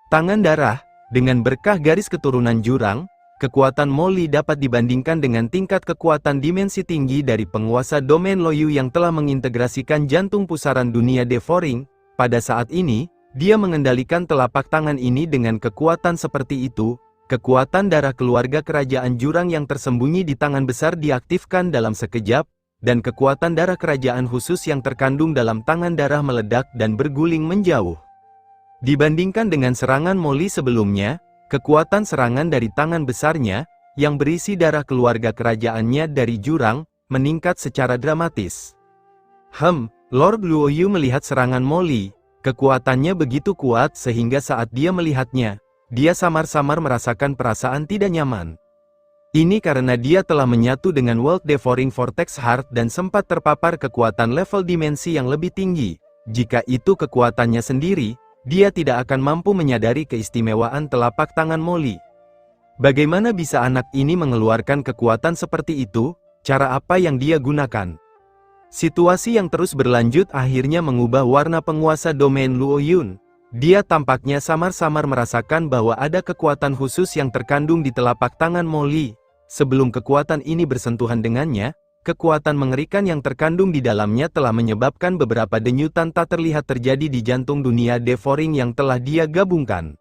Tangan darah, dengan berkah garis keturunan jurang, kekuatan Molly dapat dibandingkan dengan tingkat kekuatan dimensi tinggi dari penguasa domain Loyu yang telah mengintegrasikan jantung pusaran dunia devouring. Pada saat ini, dia mengendalikan telapak tangan ini dengan kekuatan seperti itu. Kekuatan darah keluarga kerajaan jurang yang tersembunyi di tangan besar diaktifkan dalam sekejap, dan kekuatan darah kerajaan khusus yang terkandung dalam tangan darah meledak dan berguling menjauh. Dibandingkan dengan serangan Molly sebelumnya, kekuatan serangan dari tangan besarnya, yang berisi darah keluarga kerajaannya dari jurang, meningkat secara dramatis. Lord Luoyu melihat serangan Molly. Kekuatannya begitu kuat sehingga saat dia melihatnya, dia samar-samar merasakan perasaan tidak nyaman. Ini karena dia telah menyatu dengan World Devouring Vortex Heart dan sempat terpapar kekuatan level dimensi yang lebih tinggi. Jika itu kekuatannya sendiri, dia tidak akan mampu menyadari keistimewaan telapak tangan Molly. Bagaimana bisa anak ini mengeluarkan kekuatan seperti itu? Cara apa yang dia gunakan? Situasi yang terus berlanjut akhirnya mengubah warna penguasa domain Luoyun. Dia tampaknya samar-samar merasakan bahwa ada kekuatan khusus yang terkandung di telapak tangan Molly. Sebelum kekuatan ini bersentuhan dengannya, kekuatan mengerikan yang terkandung di dalamnya telah menyebabkan beberapa denyutan tak terlihat terjadi di jantung dunia devouring yang telah dia gabungkan.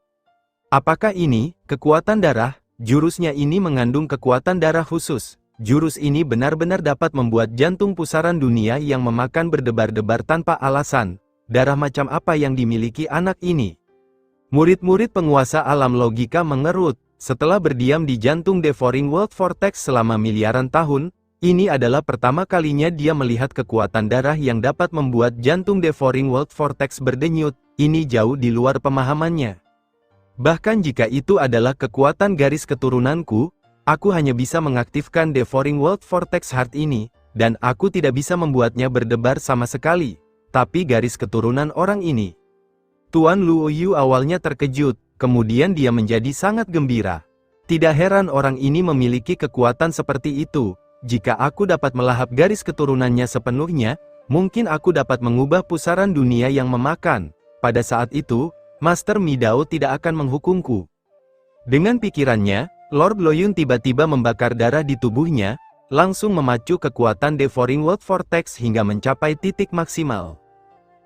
Apakah ini kekuatan darah? Jurusnya ini mengandung kekuatan darah khusus. Jurus ini benar-benar dapat membuat jantung pusaran dunia yang memakan berdebar-debar tanpa alasan. Darah macam apa yang dimiliki anak ini? Murid-murid penguasa alam logika mengerut. Setelah berdiam di jantung devouring world vortex selama miliaran tahun, ini adalah pertama kalinya dia melihat kekuatan darah yang dapat membuat jantung devouring world vortex berdenyut. Ini jauh di luar pemahamannya. Bahkan jika itu adalah kekuatan garis keturunanku, aku hanya bisa mengaktifkan devouring world vortex heart ini, dan aku tidak bisa membuatnya berdebar sama sekali. Tapi garis keturunan orang ini. Tuan Luoyu awalnya terkejut, kemudian dia menjadi sangat gembira. Tidak heran orang ini memiliki kekuatan seperti itu. Jika aku dapat melahap garis keturunannya sepenuhnya, mungkin aku dapat mengubah pusaran dunia yang memakan. Pada saat itu, Master Midao tidak akan menghukumku. Dengan pikirannya, Lord Loyun tiba-tiba membakar darah di tubuhnya, langsung memacu kekuatan devouring world vortex hingga mencapai titik maksimal.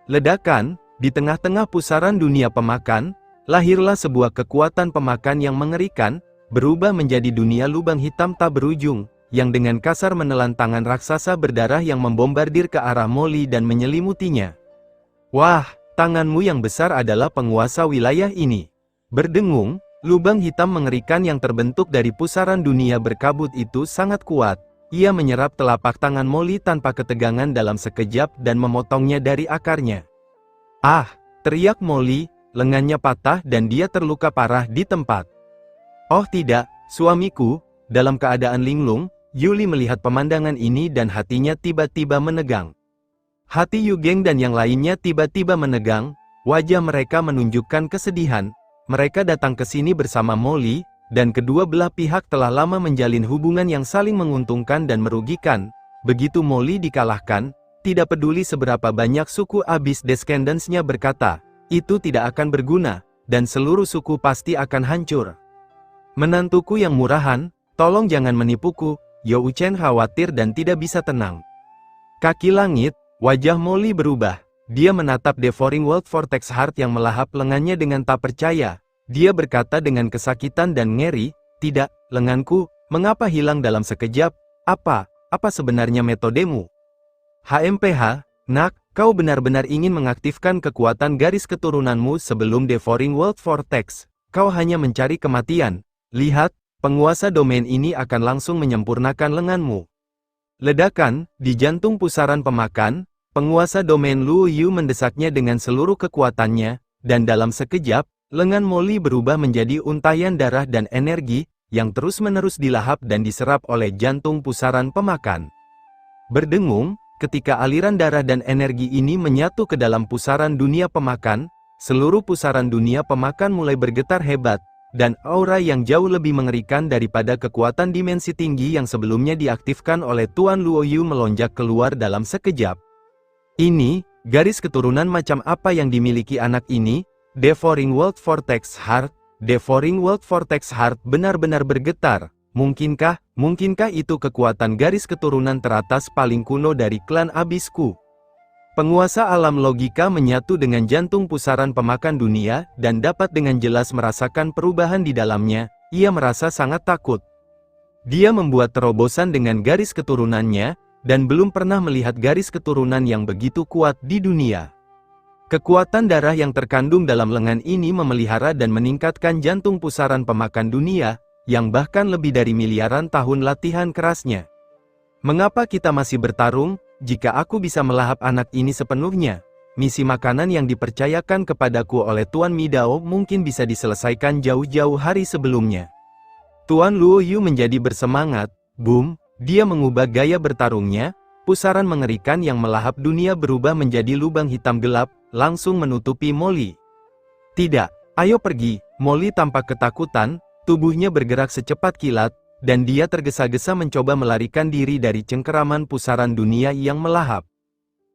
Ledakan, di tengah-tengah pusaran dunia pemakan, lahirlah sebuah kekuatan pemakan yang mengerikan, berubah menjadi dunia lubang hitam tak berujung, yang dengan kasar menelan tangan raksasa berdarah yang membombardir ke arah Molly dan menyelimutinya. Wah, tanganmu yang besar adalah penguasa wilayah ini. Berdengung, lubang hitam mengerikan yang terbentuk dari pusaran dunia berkabut itu sangat kuat. Ia menyerap telapak tangan Molly tanpa ketegangan dalam sekejap dan memotongnya dari akarnya. Ah, teriak Molly, lengannya patah dan dia terluka parah di tempat. Oh tidak, suamiku, dalam keadaan linglung, Yuli melihat pemandangan ini dan hatinya tiba-tiba menegang. Hati Yugeng dan yang lainnya tiba-tiba menegang, wajah mereka menunjukkan kesedihan. Mereka datang ke sini bersama Molly, dan kedua belah pihak telah lama menjalin hubungan yang saling menguntungkan dan merugikan. Begitu Molly dikalahkan, tidak peduli seberapa banyak suku Abyss Descendants-nya berkata, itu tidak akan berguna, dan seluruh suku pasti akan hancur. Menantuku yang murahan, tolong jangan menipuku. You Chen khawatir dan tidak bisa tenang. Kaki langit, wajah Molly berubah. Dia menatap devouring world vortex heart yang melahap lengannya dengan tak percaya. Dia berkata dengan kesakitan dan ngeri, tidak, lenganku, mengapa hilang dalam sekejap? Apa sebenarnya metodemu? HMPH, nak, kau benar-benar ingin mengaktifkan kekuatan garis keturunanmu sebelum devouring world vortex. Kau hanya mencari kematian. Lihat, penguasa domain ini akan langsung menyempurnakan lenganmu. Ledakan, di jantung pusaran pemakan, penguasa domain Lu Yu mendesaknya dengan seluruh kekuatannya, dan dalam sekejap, lengan Molly berubah menjadi untayan darah dan energi, yang terus-menerus dilahap dan diserap oleh jantung pusaran pemakan. Berdengung, ketika aliran darah dan energi ini menyatu ke dalam pusaran dunia pemakan, seluruh pusaran dunia pemakan mulai bergetar hebat, dan aura yang jauh lebih mengerikan daripada kekuatan dimensi tinggi yang sebelumnya diaktifkan oleh Tuan Luoyu melonjak keluar dalam sekejap. Ini, garis keturunan macam apa yang dimiliki anak ini? Devouring World Vortex Heart. Devouring World Vortex Heart benar-benar bergetar. Mungkinkah itu kekuatan garis keturunan teratas paling kuno dari klan Abisku? Penguasa alam logika menyatu dengan jantung pusaran pemakan dunia, dan dapat dengan jelas merasakan perubahan di dalamnya. Ia merasa sangat takut. Dia membuat terobosan dengan garis keturunannya, dan belum pernah melihat garis keturunan yang begitu kuat di dunia. Kekuatan darah yang terkandung dalam lengan ini memelihara dan meningkatkan jantung pusaran pemakan dunia, yang bahkan lebih dari miliaran tahun latihan kerasnya. Mengapa kita masih bertarung? Jika aku bisa melahap anak ini sepenuhnya, misi makanan yang dipercayakan kepadaku oleh Tuan Midao mungkin bisa diselesaikan jauh-jauh hari sebelumnya. Tuan Luo Yu menjadi bersemangat. Boom, dia mengubah gaya bertarungnya. Pusaran mengerikan yang melahap dunia berubah menjadi lubang hitam gelap, langsung menutupi Molly. Tidak, ayo pergi. Molly tampak ketakutan, tubuhnya bergerak secepat kilat, dan dia tergesa-gesa mencoba melarikan diri dari cengkeraman pusaran dunia yang melahap.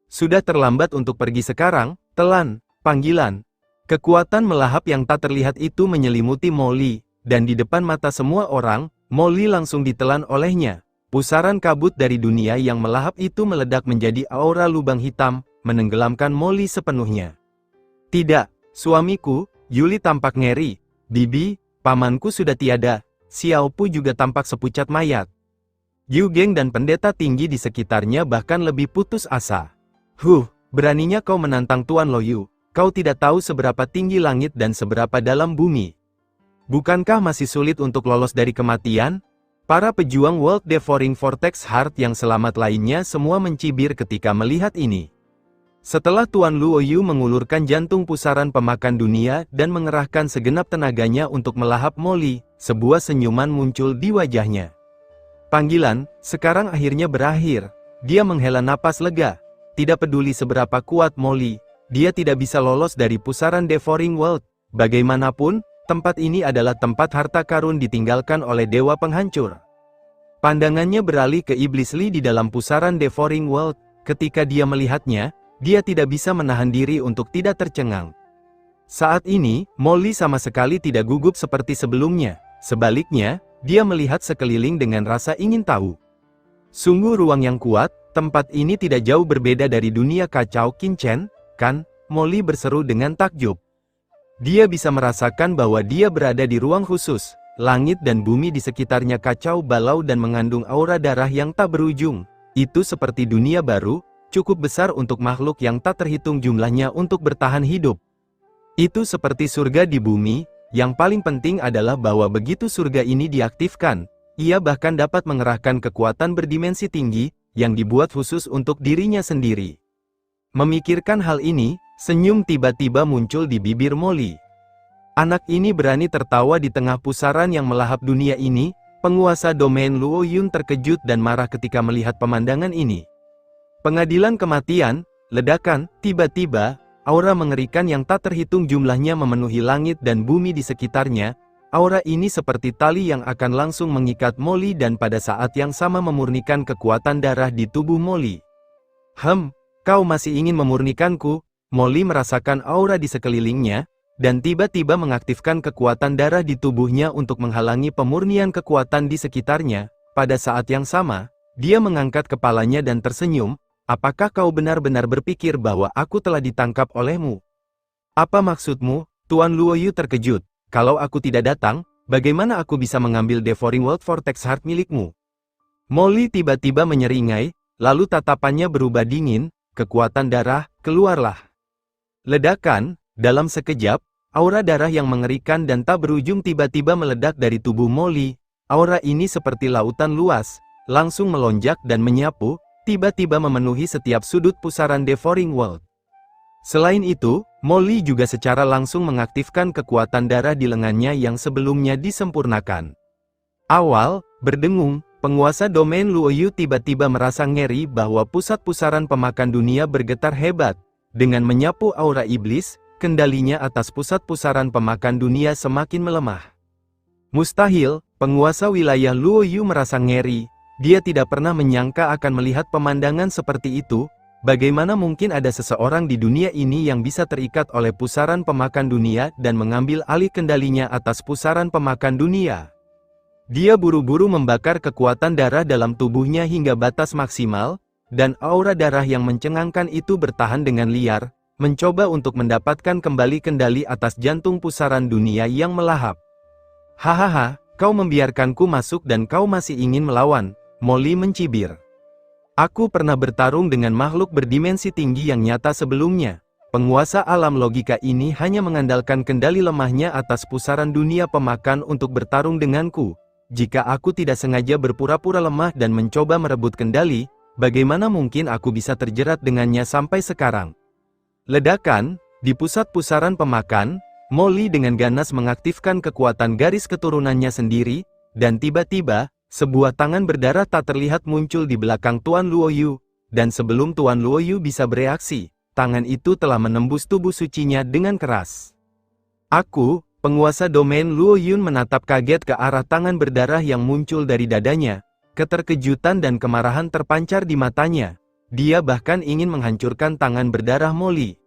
Sudah terlambat untuk pergi sekarang, telan, panggilan. Kekuatan melahap yang tak terlihat itu menyelimuti Molly, dan di depan mata semua orang, Molly langsung ditelan olehnya. Pusaran kabut dari dunia yang melahap itu meledak menjadi aura lubang hitam, menenggelamkan Molly sepenuhnya. Tidak, suamiku, Yuli tampak ngeri. Bibi, pamanku sudah tiada. Xiao Pu juga tampak sepucat mayat. Yu Geng dan pendeta tinggi di sekitarnya bahkan lebih putus asa. Beraninya kau menantang Tuan Lo Yu. Kau tidak tahu seberapa tinggi langit dan seberapa dalam bumi. Bukankah masih sulit untuk lolos dari kematian? Para pejuang World Devouring Vortex Heart yang selamat lainnya semua mencibir ketika melihat ini. Setelah Tuan Luo Yu mengulurkan jantung pusaran pemakan dunia dan mengerahkan segenap tenaganya untuk melahap Molly, sebuah senyuman muncul di wajahnya. Panggilan, sekarang akhirnya berakhir. Dia menghela napas lega. Tidak peduli seberapa kuat Molly, dia tidak bisa lolos dari pusaran Devouring World. Bagaimanapun, tempat ini adalah tempat harta karun ditinggalkan oleh dewa penghancur. Pandangannya beralih ke Iblis Li di dalam pusaran Devouring World. Ketika dia melihatnya, dia tidak bisa menahan diri untuk tidak tercengang. Saat ini, Molly sama sekali tidak gugup seperti sebelumnya. Sebaliknya, dia melihat sekeliling dengan rasa ingin tahu. Sungguh ruang yang kuat, tempat ini tidak jauh berbeda dari dunia kacau Qinchen, kan? Molly berseru dengan takjub. Dia bisa merasakan bahwa dia berada di ruang khusus. Langit dan bumi di sekitarnya kacau balau dan mengandung aura darah yang tak berujung. Itu seperti dunia baru, cukup besar untuk makhluk yang tak terhitung jumlahnya untuk bertahan hidup. Itu seperti surga di bumi, yang paling penting adalah bahwa begitu surga ini diaktifkan, ia bahkan dapat mengerahkan kekuatan berdimensi tinggi, yang dibuat khusus untuk dirinya sendiri. Memikirkan hal ini, senyum tiba-tiba muncul di bibir Molly. Anak ini berani tertawa di tengah pusaran yang melahap dunia ini. Penguasa domain Luo Yun terkejut dan marah ketika melihat pemandangan ini. Pengadilan kematian, ledakan, tiba-tiba, aura mengerikan yang tak terhitung jumlahnya memenuhi langit dan bumi di sekitarnya. Aura ini seperti tali yang akan langsung mengikat Molly dan pada saat yang sama memurnikan kekuatan darah di tubuh Molly. Kau masih ingin memurnikanku? Molly merasakan aura di sekelilingnya, dan tiba-tiba mengaktifkan kekuatan darah di tubuhnya untuk menghalangi pemurnian kekuatan di sekitarnya. Pada saat yang sama, dia mengangkat kepalanya dan tersenyum. Apakah kau benar-benar berpikir bahwa aku telah ditangkap olehmu? Apa maksudmu? Tuan Luo Yu terkejut. Kalau aku tidak datang, bagaimana aku bisa mengambil Devouring World Vortex Heart milikmu? Molly tiba-tiba menyeringai, lalu tatapannya berubah dingin. Kekuatan darah, keluarlah. Ledakan, dalam sekejap, aura darah yang mengerikan dan tak berujung tiba-tiba meledak dari tubuh Molly. Aura ini seperti lautan luas, langsung melonjak dan menyapu, tiba-tiba memenuhi setiap sudut pusaran Devouring World. Selain itu, Molly juga secara langsung mengaktifkan kekuatan darah di lengannya yang sebelumnya disempurnakan. Awal, berdengung, penguasa domain Luo Yu tiba-tiba merasa ngeri bahwa pusat pusaran pemakan dunia bergetar hebat. Dengan menyapu aura iblis, kendalinya atas pusat pusaran pemakan dunia semakin melemah. Mustahil, penguasa wilayah Luo Yu merasa ngeri. Dia tidak pernah menyangka akan melihat pemandangan seperti itu. Bagaimana mungkin ada seseorang di dunia ini yang bisa terikat oleh pusaran pemakan dunia dan mengambil alih kendalinya atas pusaran pemakan dunia? Dia buru-buru membakar kekuatan darah dalam tubuhnya hingga batas maksimal, dan aura darah yang mencengangkan itu bertahan dengan liar, mencoba untuk mendapatkan kembali kendali atas jantung pusaran dunia yang melahap. Hahaha, kau membiarkanku masuk dan kau masih ingin melawan, Molly mencibir. Aku pernah bertarung dengan makhluk berdimensi tinggi yang nyata sebelumnya. Penguasa alam logika ini hanya mengandalkan kendali lemahnya atas pusaran dunia pemakan untuk bertarung denganku. Jika aku tidak sengaja berpura-pura lemah dan mencoba merebut kendali, bagaimana mungkin aku bisa terjerat dengannya sampai sekarang? Ledakan, di pusat pusaran pemakan, Molly dengan ganas mengaktifkan kekuatan garis keturunannya sendiri, dan tiba-tiba, sebuah tangan berdarah tak terlihat muncul di belakang Tuan Luoyu, dan sebelum Tuan Luoyu bisa bereaksi, tangan itu telah menembus tubuh sucinya dengan keras. Aku, penguasa domain Luoyun menatap kaget ke arah tangan berdarah yang muncul dari dadanya. Keterkejutan dan kemarahan terpancar di matanya. Dia bahkan ingin menghancurkan tangan berdarah Molly.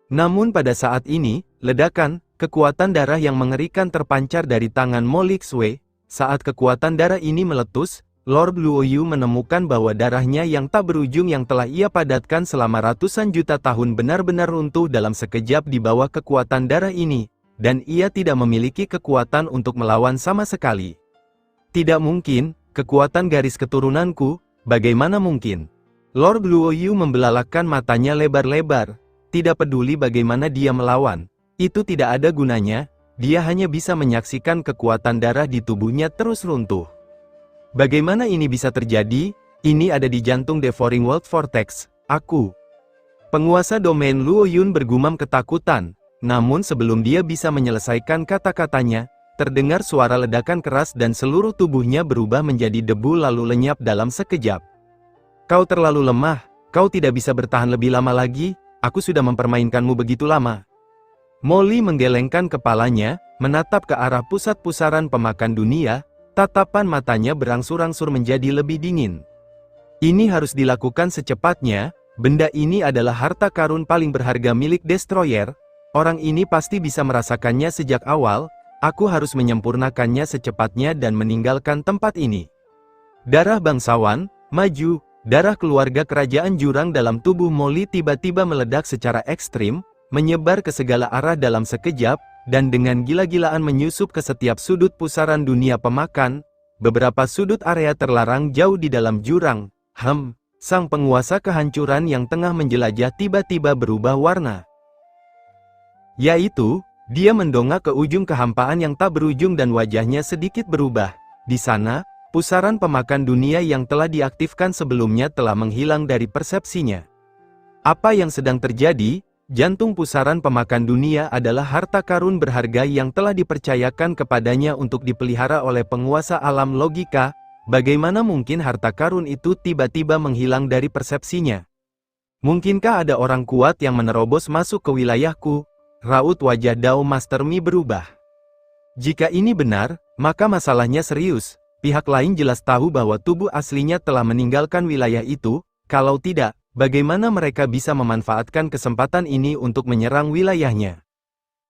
Namun pada saat ini, ledakan, kekuatan darah yang mengerikan terpancar dari tangan Molly Xue. Saat kekuatan darah ini meletus, Lord Luoyu menemukan bahwa darahnya yang tak berujung yang telah ia padatkan selama ratusan juta tahun benar-benar runtuh dalam sekejap di bawah kekuatan darah ini, dan ia tidak memiliki kekuatan untuk melawan sama sekali. Tidak mungkin, kekuatan garis keturunanku, bagaimana mungkin? Lord Luoyu membelalakkan matanya lebar-lebar, tidak peduli bagaimana dia melawan, itu tidak ada gunanya. Dia hanya bisa menyaksikan kekuatan darah di tubuhnya terus runtuh. Bagaimana ini bisa terjadi? Ini ada di jantung Devouring World Vortex, aku. Penguasa domain Luoyun bergumam ketakutan, namun sebelum dia bisa menyelesaikan kata-katanya, terdengar suara ledakan keras dan seluruh tubuhnya berubah menjadi debu lalu lenyap dalam sekejap. Kau terlalu lemah, kau tidak bisa bertahan lebih lama lagi, aku sudah mempermainkanmu begitu lama. Molly menggelengkan kepalanya, menatap ke arah pusat pusaran pemakan dunia, tatapan matanya berangsur-angsur menjadi lebih dingin. Ini harus dilakukan secepatnya, benda ini adalah harta karun paling berharga milik Destroyer, orang ini pasti bisa merasakannya sejak awal, aku harus menyempurnakannya secepatnya dan meninggalkan tempat ini. Darah bangsawan, maju, darah keluarga kerajaan jurang dalam tubuh Molly tiba-tiba meledak secara ekstrim, menyebar ke segala arah dalam sekejap, dan dengan gila-gilaan menyusup ke setiap sudut pusaran dunia pemakan. Beberapa sudut area terlarang jauh di dalam jurang. Sang penguasa kehancuran yang tengah menjelajah tiba-tiba berubah warna. Yaitu, dia mendongak ke ujung kehampaan yang tak berujung dan wajahnya sedikit berubah. Di sana, pusaran pemakan dunia yang telah diaktifkan sebelumnya telah menghilang dari persepsinya. Apa yang sedang terjadi? Jantung pusaran pemakan dunia adalah harta karun berharga yang telah dipercayakan kepadanya untuk dipelihara oleh penguasa alam logika. Bagaimana mungkin harta karun itu tiba-tiba menghilang dari persepsinya? Mungkinkah ada orang kuat yang menerobos masuk ke wilayahku? Raut wajah Dao Master Mi berubah. Jika ini benar, maka masalahnya serius. Pihak lain jelas tahu bahwa tubuh aslinya telah meninggalkan wilayah itu. Kalau tidak, bagaimana mereka bisa memanfaatkan kesempatan ini untuk menyerang wilayahnya?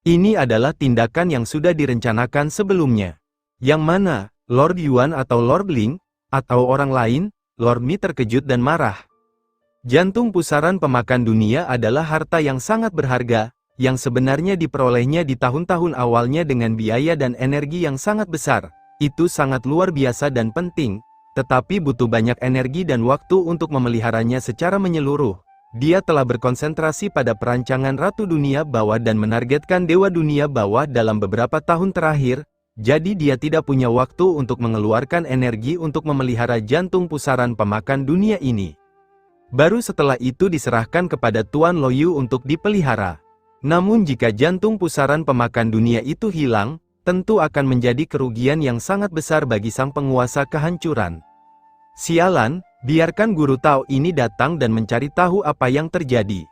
Ini adalah tindakan yang sudah direncanakan sebelumnya. Yang mana, Lord Yuan atau Lord Ling, atau orang lain? Lord Mi terkejut dan marah. Jantung pusaran pemakan dunia adalah harta yang sangat berharga, yang sebenarnya diperolehnya di tahun-tahun awalnya dengan biaya dan energi yang sangat besar. Itu sangat luar biasa dan penting, tetapi butuh banyak energi dan waktu untuk memeliharanya secara menyeluruh. Dia telah berkonsentrasi pada perancangan Ratu Dunia Bawah dan menargetkan Dewa Dunia Bawah dalam beberapa tahun terakhir, jadi dia tidak punya waktu untuk mengeluarkan energi untuk memelihara jantung pusaran pemakan dunia ini. Baru setelah itu diserahkan kepada Tuan Loyu untuk dipelihara. Namun jika jantung pusaran pemakan dunia itu hilang, tentu akan menjadi kerugian yang sangat besar bagi sang penguasa kehancuran. Sialan, biarkan guru Tao ini datang dan mencari tahu apa yang terjadi.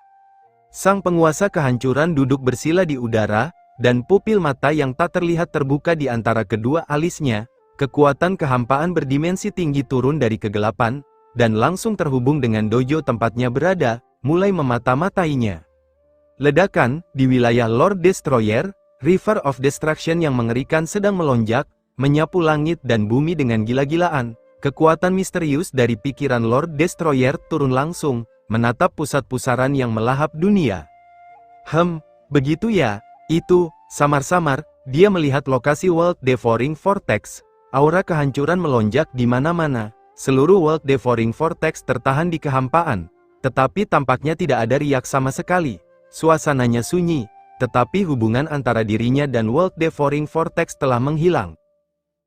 Sang penguasa kehancuran duduk bersila di udara, dan pupil mata yang tak terlihat terbuka di antara kedua alisnya. Kekuatan kehampaan berdimensi tinggi turun dari kegelapan, dan langsung terhubung dengan dojo tempatnya berada. mulai memata-matainya. Ledakan di wilayah Lord Destroyer, River of Destruction yang mengerikan sedang melonjak, menyapu langit dan bumi dengan gila-gilaan. Kekuatan misterius dari pikiran Lord Destroyer turun langsung, menatap pusat pusaran yang melahap dunia. Begitu ya, itu, samar-samar, dia melihat lokasi World Devouring Vortex. Aura kehancuran melonjak di mana-mana. Seluruh World Devouring Vortex tertahan di kehampaan. Tetapi tampaknya tidak ada riak sama sekali. Suasananya sunyi, tetapi hubungan antara dirinya dan World Devouring Vortex telah menghilang.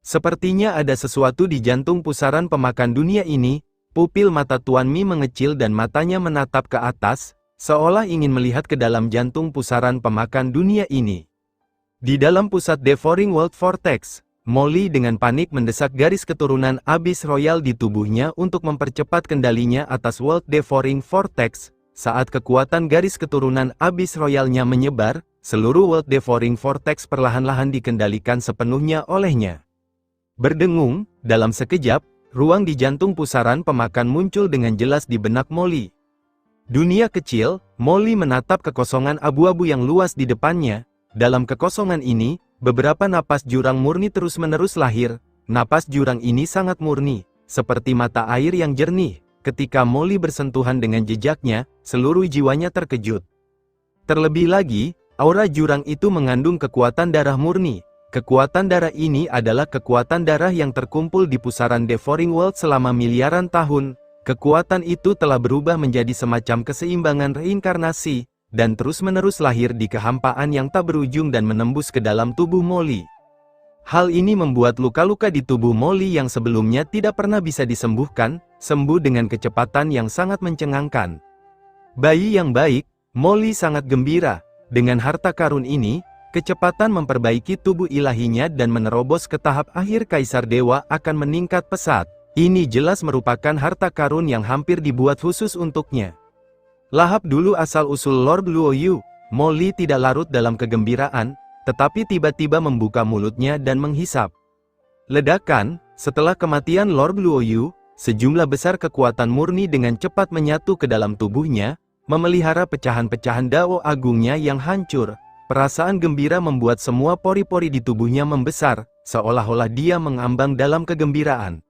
Sepertinya ada sesuatu di jantung pusaran pemakan dunia ini. Pupil mata Tuan Mi mengecil dan matanya menatap ke atas, seolah ingin melihat ke dalam jantung pusaran pemakan dunia ini. Di dalam pusat Devouring World Vortex, Molly dengan panik mendesak garis keturunan Abyss Royal di tubuhnya untuk mempercepat kendalinya atas World Devouring Vortex. Saat kekuatan garis keturunan Abyss Royalnya menyebar, seluruh World Devouring Vortex perlahan-lahan dikendalikan sepenuhnya olehnya. Berdengung, dalam sekejap, ruang di jantung pusaran pemakan muncul dengan jelas di benak Molly. Dunia kecil, Molly menatap kekosongan abu-abu yang luas di depannya. Dalam kekosongan ini, beberapa napas jurang murni terus-menerus lahir. Napas jurang ini sangat murni, seperti mata air yang jernih. Ketika Molly bersentuhan dengan jejaknya, seluruh jiwanya terkejut. Terlebih lagi, aura jurang itu mengandung kekuatan darah murni. Kekuatan darah ini adalah kekuatan darah yang terkumpul di pusaran Devouring World selama miliaran tahun. Kekuatan itu telah berubah menjadi semacam keseimbangan reinkarnasi, dan terus-menerus lahir di kehampaan yang tak berujung dan menembus ke dalam tubuh Molly. Hal ini membuat luka-luka di tubuh Molly yang sebelumnya tidak pernah bisa disembuhkan, sembuh dengan kecepatan yang sangat mencengangkan. Bayi yang baik, Molly sangat gembira. Dengan harta karun ini, kecepatan memperbaiki tubuh ilahinya dan menerobos ke tahap akhir Kaisar Dewa akan meningkat pesat. Ini jelas merupakan harta karun yang hampir dibuat khusus untuknya. Lahap dulu asal-usul Lord Luo Yu. Molly tidak larut dalam kegembiraan, tetapi tiba-tiba membuka mulutnya dan menghisap. Ledakan, setelah kematian Lord Luo Yu, sejumlah besar kekuatan murni dengan cepat menyatu ke dalam tubuhnya, memelihara pecahan-pecahan Dao agungnya yang hancur. Perasaan gembira membuat semua pori-pori di tubuhnya membesar, seolah-olah dia mengambang dalam kegembiraan.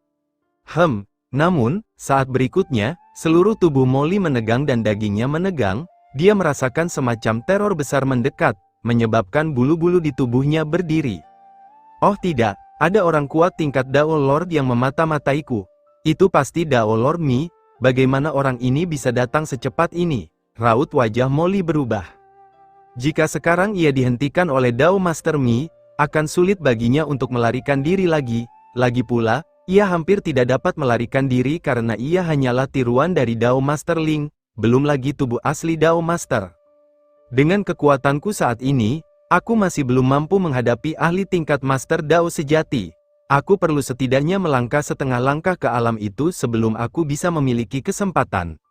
Namun, saat berikutnya, seluruh tubuh Molly menegang dan dagingnya menegang, dia merasakan semacam teror besar mendekat, menyebabkan bulu-bulu di tubuhnya berdiri. Oh tidak, ada orang kuat tingkat Dao Lord yang memata-mataiku. Itu pasti Dao Lord Mi. Bagaimana orang ini bisa datang secepat ini? Raut wajah Molly berubah. Jika sekarang ia dihentikan oleh Dao Master Mi, akan sulit baginya untuk melarikan diri lagi. Lagi pula, ia hampir tidak dapat melarikan diri karena ia hanyalah tiruan dari Dao Master Ling, belum lagi tubuh asli Dao Master. Dengan kekuatanku saat ini, aku masih belum mampu menghadapi ahli tingkat Master Dao sejati. Aku perlu setidaknya melangkah setengah langkah ke alam itu sebelum aku bisa memiliki kesempatan.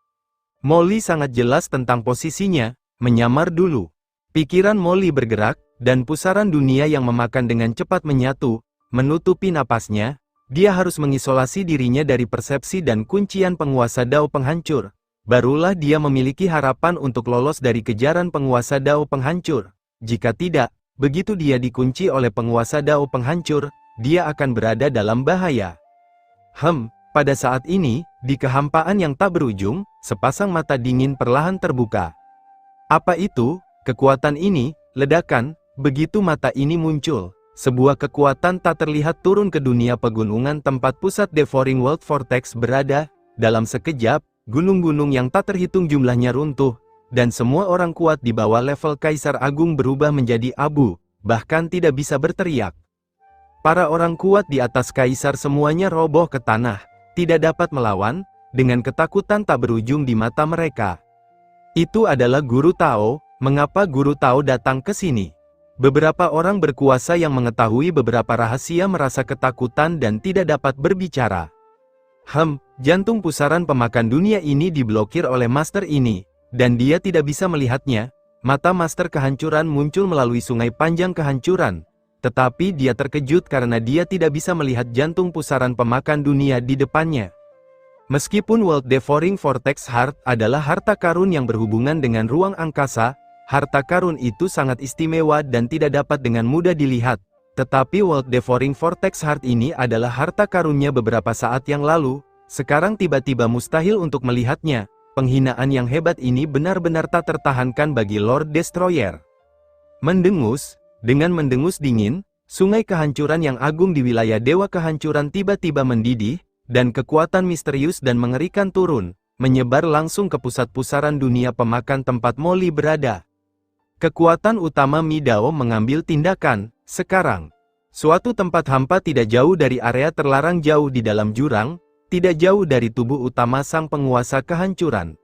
Molly sangat jelas tentang posisinya, menyamar dulu. Pikiran Molly bergerak, dan pusaran dunia yang memakan dengan cepat menyatu, menutupi napasnya. Dia harus mengisolasi dirinya dari persepsi dan kuncian penguasa Dao penghancur. Barulah dia memiliki harapan untuk lolos dari kejaran penguasa Dao penghancur. Jika tidak, begitu dia dikunci oleh penguasa Dao penghancur, dia akan berada dalam bahaya. Pada saat ini, di kehampaan yang tak berujung, sepasang mata dingin perlahan terbuka. Apa itu? Kekuatan ini, ledakan, begitu mata ini muncul. Sebuah kekuatan tak terlihat turun ke dunia pegunungan tempat pusat Devouring World Vortex berada. Dalam sekejap, gunung-gunung yang tak terhitung jumlahnya runtuh, dan semua orang kuat di bawah level Kaisar Agung berubah menjadi abu, bahkan tidak bisa berteriak. Para orang kuat di atas Kaisar semuanya roboh ke tanah, tidak dapat melawan, dengan ketakutan tak berujung di mata mereka. Itu adalah Guru Tao. Mengapa Guru Tao datang ke sini? Beberapa orang berkuasa yang mengetahui beberapa rahasia merasa ketakutan dan tidak dapat berbicara. Jantung pusaran pemakan dunia ini diblokir oleh Master ini, dan dia tidak bisa melihatnya. Mata Master kehancuran muncul melalui sungai panjang kehancuran, tetapi dia terkejut karena dia tidak bisa melihat jantung pusaran pemakan dunia di depannya. Meskipun World Devouring Vortex Heart adalah harta karun yang berhubungan dengan ruang angkasa, harta karun itu sangat istimewa dan tidak dapat dengan mudah dilihat. Tetapi World Devouring Vortex Heart ini adalah harta karunnya beberapa saat yang lalu, sekarang tiba-tiba mustahil untuk melihatnya. Penghinaan yang hebat ini benar-benar tak tertahankan bagi Lord Destroyer. Mendengus, dengan mendengus dingin, sungai kehancuran yang agung di wilayah Dewa Kehancuran tiba-tiba mendidih, dan kekuatan misterius dan mengerikan turun, menyebar langsung ke pusat pusaran dunia pemakan tempat Molly berada. Kekuatan utama Midao mengambil tindakan, sekarang. Suatu tempat hampa tidak jauh dari area terlarang jauh di dalam jurang, tidak jauh dari tubuh utama sang penguasa kehancuran.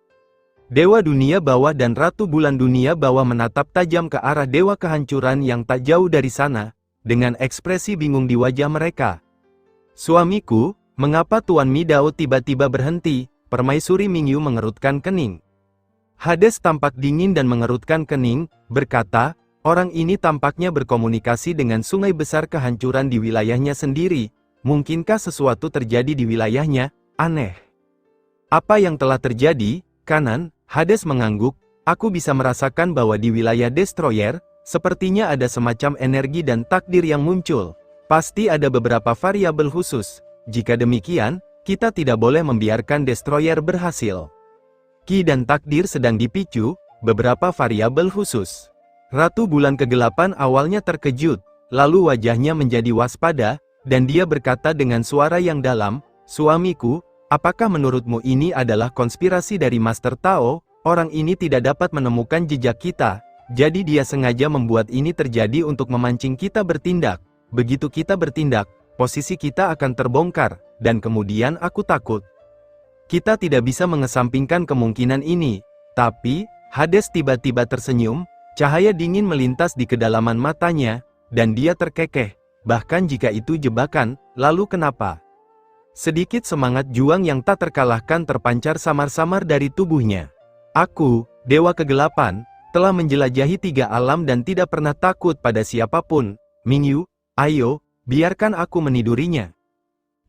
Dewa Dunia Bawah dan Ratu Bulan Dunia Bawah menatap tajam ke arah Dewa Kehancuran yang tak jauh dari sana, dengan ekspresi bingung di wajah mereka. Suamiku, mengapa Tuan Midao tiba-tiba berhenti? Permaisuri Mingyu mengerutkan kening. Hades tampak dingin dan mengerutkan kening, berkata, orang ini tampaknya berkomunikasi dengan sungai besar kehancuran di wilayahnya sendiri. Mungkinkah sesuatu terjadi di wilayahnya? Aneh. Apa yang telah terjadi? Kanan, Hades mengangguk. Aku bisa merasakan bahwa di wilayah Destroyer, sepertinya ada semacam energi dan takdir yang muncul. Pasti ada beberapa variabel khusus. Jika demikian, kita tidak boleh membiarkan Destroyer berhasil. Ki dan takdir sedang dipicu, beberapa variabel khusus. Ratu Bulan Kegelapan awalnya terkejut, lalu wajahnya menjadi waspada, dan dia berkata dengan suara yang dalam, suamiku, apakah menurutmu ini adalah konspirasi dari Master Tao? Orang ini tidak dapat menemukan jejak kita, jadi dia sengaja membuat ini terjadi untuk memancing kita bertindak. Begitu kita bertindak, posisi kita akan terbongkar, dan kemudian aku takut. Kita tidak bisa mengesampingkan kemungkinan ini, tapi, Hades tiba-tiba tersenyum, cahaya dingin melintas di kedalaman matanya, dan dia terkekeh, bahkan jika itu jebakan, lalu kenapa? Sedikit semangat juang yang tak terkalahkan terpancar samar-samar dari tubuhnya. Aku, Dewa Kegelapan, telah menjelajahi 3 alam dan tidak pernah takut pada siapapun. Mingyu, ayo, biarkan aku menidurinya.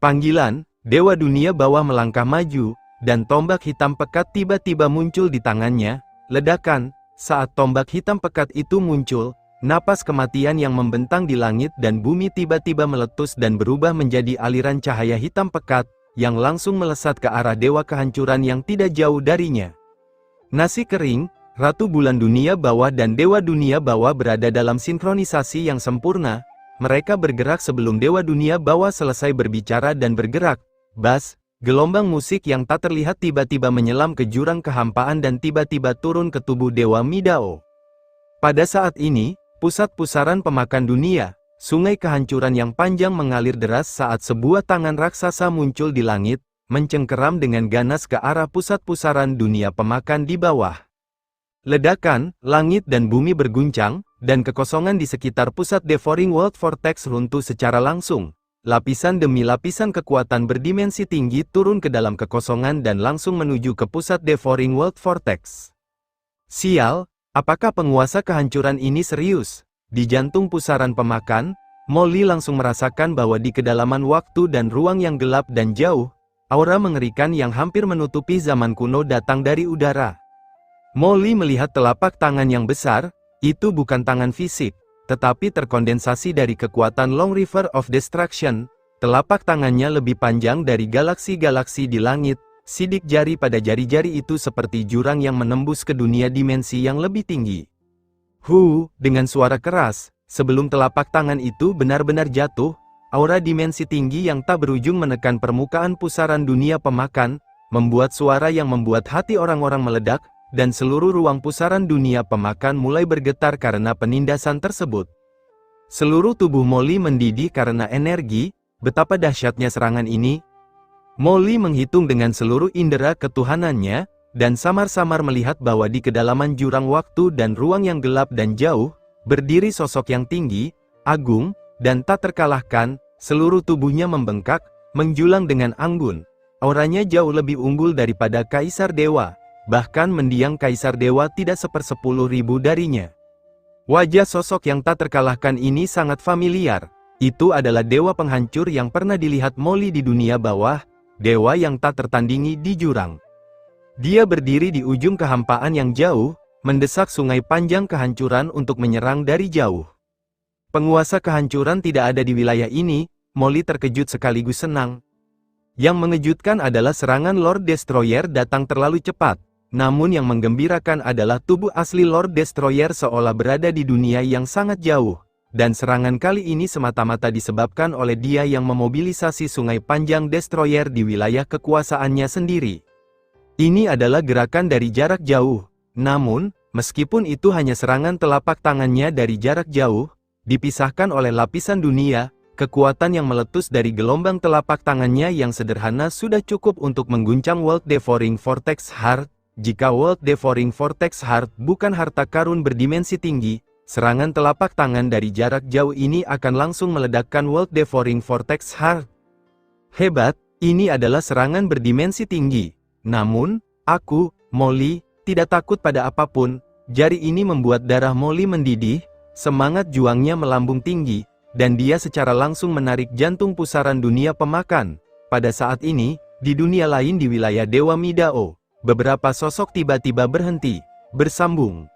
Panggilan, Dewa Dunia Bawah melangkah maju, dan tombak hitam pekat tiba-tiba muncul di tangannya. Ledakan, saat tombak hitam pekat itu muncul, napas kematian yang membentang di langit dan bumi tiba-tiba meletus dan berubah menjadi aliran cahaya hitam pekat, yang langsung melesat ke arah Dewa Kehancuran yang tidak jauh darinya. Nasi kering, Ratu Bulan Dunia Bawah dan Dewa Dunia Bawah berada dalam sinkronisasi yang sempurna. Mereka bergerak sebelum Dewa Dunia Bawah selesai berbicara dan bergerak. Bas, gelombang musik yang tak terlihat tiba-tiba menyelam ke jurang kehampaan dan tiba-tiba turun ke tubuh Dewa Midao. Pada saat ini, pusat pusaran pemakan dunia, sungai kehancuran yang panjang mengalir deras saat sebuah tangan raksasa muncul di langit, mencengkeram dengan ganas ke arah pusat pusaran dunia pemakan di bawah. Ledakan, langit dan bumi berguncang, dan kekosongan di sekitar pusat Devouring World Vortex runtuh secara langsung. Lapisan demi lapisan kekuatan berdimensi tinggi turun ke dalam kekosongan dan langsung menuju ke pusat Devouring World Vortex. Sial, apakah penguasa kehancuran ini serius? Di jantung pusaran pemakan, Molly langsung merasakan bahwa di kedalaman waktu dan ruang yang gelap dan jauh, aura mengerikan yang hampir menutupi zaman kuno datang dari udara. Molly melihat telapak tangan yang besar, itu bukan tangan fisik, tetapi terkondensasi dari kekuatan Long River of Destruction. Telapak tangannya lebih panjang dari galaksi-galaksi di langit, sidik jari pada jari-jari itu seperti jurang yang menembus ke dunia dimensi yang lebih tinggi. Dengan suara keras, sebelum telapak tangan itu benar-benar jatuh, aura dimensi tinggi yang tak berujung menekan permukaan pusaran dunia pemakan, membuat suara yang membuat hati orang-orang meledak, dan seluruh ruang pusaran dunia pemakan mulai bergetar karena penindasan tersebut. Seluruh tubuh Molly mendidih karena energi. Betapa dahsyatnya serangan ini. Molly menghitung dengan seluruh indera ketuhanannya, dan samar-samar melihat bahwa di kedalaman jurang waktu dan ruang yang gelap dan jauh, berdiri sosok yang tinggi, agung, dan tak terkalahkan. Seluruh tubuhnya membengkak, menjulang dengan anggun. Auranya jauh lebih unggul daripada Kaisar Dewa. Bahkan mendiang Kaisar Dewa tidak 1/10.000 darinya. Wajah sosok yang tak terkalahkan ini sangat familiar. Itu adalah Dewa Penghancur yang pernah dilihat Molly di dunia bawah. dewa yang tak tertandingi di jurang. Dia berdiri di ujung kehampaan yang jauh, mendesak sungai panjang kehancuran untuk menyerang dari jauh. Penguasa kehancuran tidak ada di wilayah ini. Molly terkejut sekaligus senang. Yang mengejutkan adalah serangan Lord Destroyer datang terlalu cepat. Namun yang menggembirakan adalah tubuh asli Lord Destroyer seolah berada di dunia yang sangat jauh. Dan serangan kali ini semata-mata disebabkan oleh dia yang memobilisasi sungai panjang Destroyer di wilayah kekuasaannya sendiri. Ini adalah gerakan dari jarak jauh. Namun, meskipun itu hanya serangan telapak tangannya dari jarak jauh, dipisahkan oleh lapisan dunia, kekuatan yang meletus dari gelombang telapak tangannya yang sederhana sudah cukup untuk mengguncang World Devouring Vortex Heart. Jika World Devouring Vortex Heart bukan harta karun berdimensi tinggi, serangan telapak tangan dari jarak jauh ini akan langsung meledakkan World Devouring Vortex Heart. Hebat, ini adalah serangan berdimensi tinggi. Namun, aku, Molly, tidak takut pada apapun. Jari ini membuat darah Molly mendidih, semangat juangnya melambung tinggi, dan dia secara langsung menarik jantung pusaran dunia pemakan. Pada saat ini, di dunia lain di wilayah Dewa Midao, beberapa sosok tiba-tiba berhenti, bersambung.